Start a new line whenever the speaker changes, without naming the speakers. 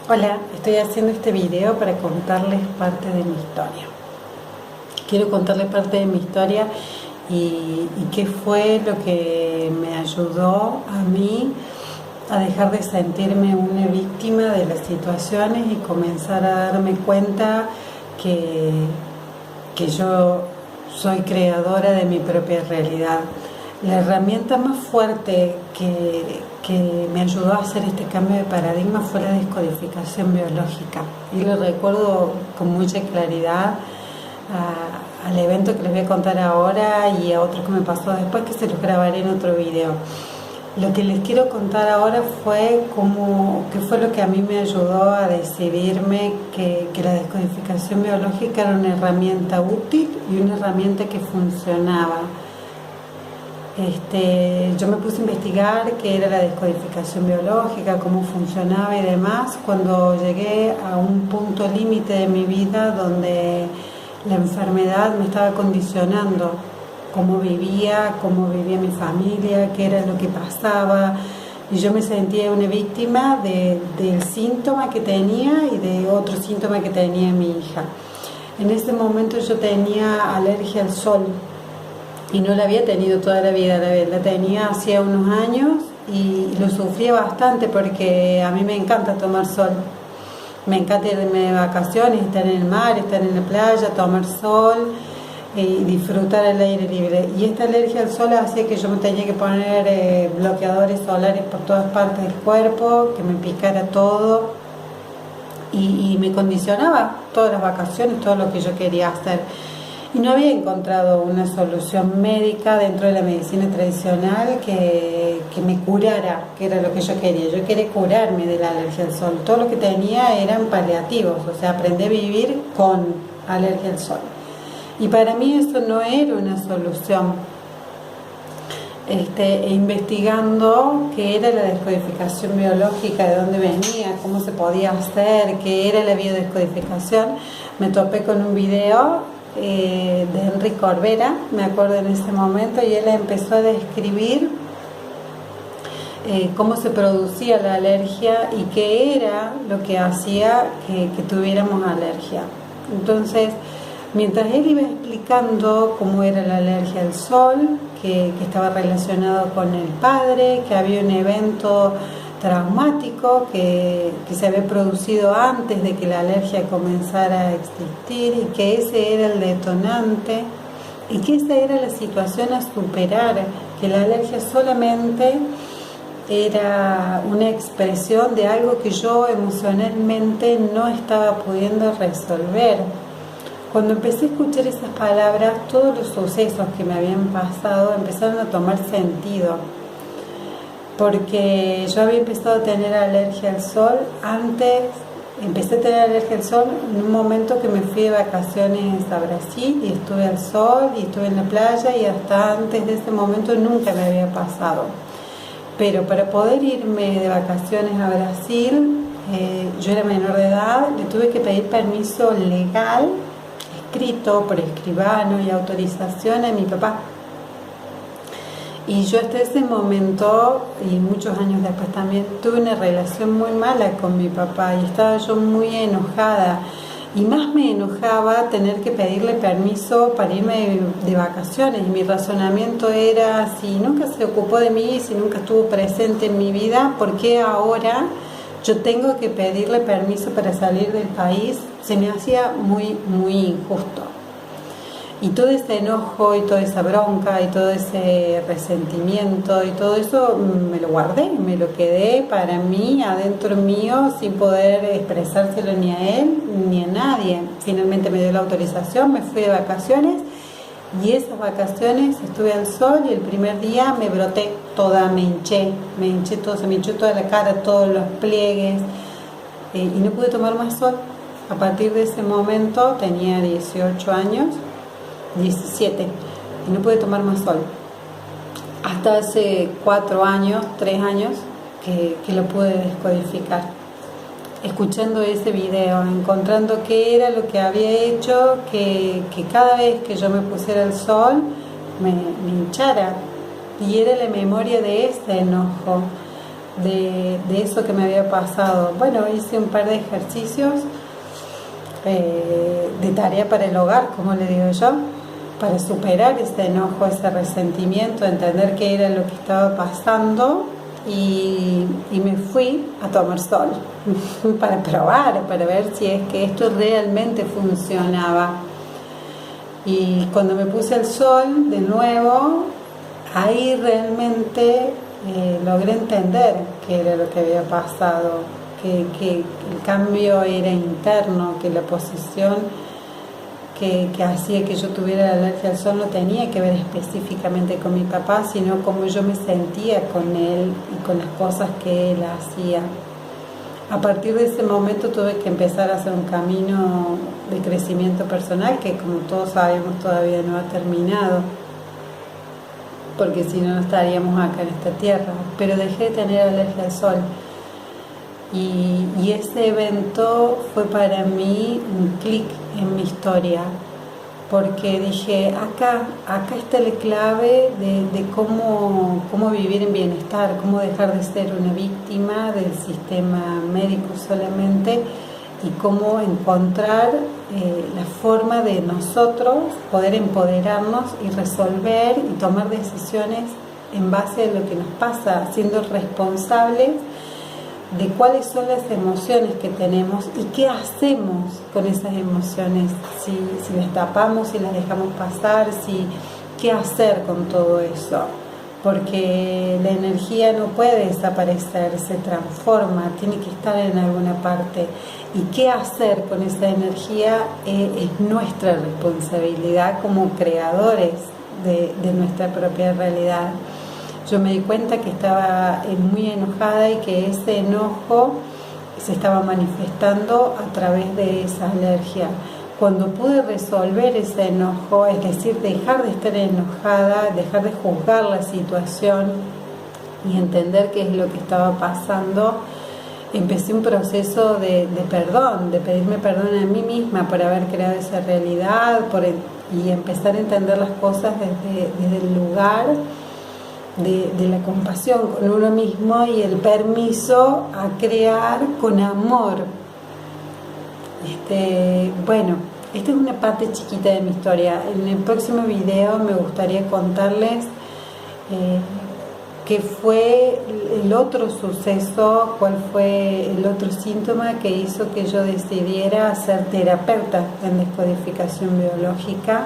Hola, estoy haciendo este video para contarles parte de mi historia. Quiero contarles parte de mi historia y qué fue lo que me ayudó a mí a dejar de sentirme una víctima de las situaciones y comenzar a darme cuenta que yo soy creadora de mi propia realidad. La herramienta más fuerte que me ayudó a hacer este cambio de paradigma fue la descodificación biológica. Y lo recuerdo con mucha claridad al evento que les voy a contar ahora y a otro que me pasó después, que se los grabaré en otro video. Lo que les quiero contar ahora fue qué fue lo que a mí me ayudó a decidirme que la descodificación biológica era una herramienta útil y una herramienta que funcionaba. Yo me puse a investigar qué era la descodificación biológica, cómo funcionaba y demás, cuando llegué a un punto límite de mi vida donde la enfermedad me estaba condicionando cómo vivía mi familia, qué era lo que pasaba, y yo me sentía una víctima del síntoma que tenía y de otro síntoma que tenía mi hija. En ese momento yo tenía alergia al sol. Y no la había tenido toda la vida, la tenía hacía unos años y lo sufría bastante porque a mí me encanta tomar sol. Me encanta irme de vacaciones, estar en el mar, estar en la playa, tomar sol y disfrutar el aire libre. Y esta alergia al sol hacía que yo me tenía que poner bloqueadores solares por todas partes del cuerpo, que me picara todo y me condicionaba todas las vacaciones, todo lo que yo quería hacer. Y no había encontrado una solución médica dentro de la medicina tradicional que me curara, que era lo que yo quería. Yo quería curarme de la alergia al sol. Todo lo que tenía eran paliativos, o sea, aprendí a vivir con alergia al sol. Y para mí eso no era una solución. Investigando qué era la descodificación biológica, de dónde venía, cómo se podía hacer, qué era la biodescodificación, me topé con un video de Henry Corbera, me acuerdo en ese momento, y él empezó a describir cómo se producía la alergia y qué era lo que hacía que tuviéramos alergia. Entonces, mientras él iba explicando cómo era la alergia al sol, que estaba relacionado con el padre, que había un evento traumático que se había producido antes de que la alergia comenzara a existir y que ese era el detonante y que esa era la situación a superar, que la alergia solamente era una expresión de algo que yo emocionalmente no estaba pudiendo resolver. Cuando empecé a escuchar esas palabras, todos los sucesos que me habían pasado empezaron a tomar sentido. Porque yo había empezado a tener alergia al sol empecé a tener alergia al sol en un momento que me fui de vacaciones a Brasil y estuve al sol y estuve en la playa, y hasta antes de ese momento nunca me había pasado. Pero para poder irme de vacaciones a Brasil, yo era menor de edad, le tuve que pedir permiso legal, escrito por escribano y autorización a mi papá. Y yo hasta ese momento, y muchos años después también, tuve una relación muy mala con mi papá y estaba yo muy enojada. Y más me enojaba tener que pedirle permiso para irme de vacaciones. Y mi razonamiento era, si nunca se ocupó de mí, si nunca estuvo presente en mi vida, ¿por qué ahora yo tengo que pedirle permiso para salir del país? Se me hacía muy, muy injusto. Y todo ese enojo y toda esa bronca y todo ese resentimiento y todo eso me lo guardé, me lo quedé para mí, adentro mío, sin poder expresárselo ni a él ni a nadie. Finalmente me dio la autorización, me fui de vacaciones y esas vacaciones estuve al sol y el primer día me broté toda, me hinché todo, se me hinchó toda la cara, todos los pliegues y no pude tomar más sol. A partir de ese momento tenía 18 años, 17, y no pude tomar más sol. Hasta hace 3 años que lo pude descodificar. Escuchando ese video, encontrando qué era lo que había hecho que cada vez que yo me pusiera al sol me hinchara. Y era la memoria de ese enojo. de eso que me había pasado. Bueno, hice un par de ejercicios de tarea para el hogar, como le digo yo, para superar ese enojo, ese resentimiento, entender qué era lo que estaba pasando, y me fui a tomar sol para probar, para ver si es que esto realmente funcionaba. Y cuando me puse al sol de nuevo, ahí realmente logré entender qué era lo que había pasado, que el cambio era interno, que la posición que hacía que yo tuviera la alergia al sol no tenía que ver específicamente con mi papá, sino cómo yo me sentía con él y con las cosas que él hacía. A partir de ese momento tuve que empezar a hacer un camino de crecimiento personal que, como todos sabemos, todavía no ha terminado, porque si no, no estaríamos acá en esta tierra. Pero dejé de tener alergia al sol. Y ese evento fue para mí un clic en mi historia, porque dije, acá está la clave de cómo vivir en bienestar, cómo dejar de ser una víctima del sistema médico solamente, y cómo encontrar la forma de nosotros poder empoderarnos y resolver y tomar decisiones en base a lo que nos pasa, siendo responsables de cuáles son las emociones que tenemos y qué hacemos con esas emociones, si las tapamos, si las dejamos pasar, qué hacer con todo eso, porque la energía no puede desaparecer, se transforma, tiene que estar en alguna parte, y qué hacer con esa energía es nuestra responsabilidad como creadores de nuestra propia realidad. Yo me di cuenta que estaba muy enojada y que ese enojo se estaba manifestando a través de esa alergia. Cuando pude resolver ese enojo, es decir, dejar de estar enojada, dejar de juzgar la situación y entender qué es lo que estaba pasando, empecé un proceso de perdón, de pedirme perdón a mí misma por haber creado esa realidad, y empezar a entender las cosas desde el lugar de la compasión con uno mismo y el permiso a crear con amor. Bueno, esta es una parte chiquita de mi historia. En el próximo video me gustaría contarles qué fue el otro suceso, cuál fue el otro síntoma que hizo que yo decidiera ser terapeuta en descodificación biológica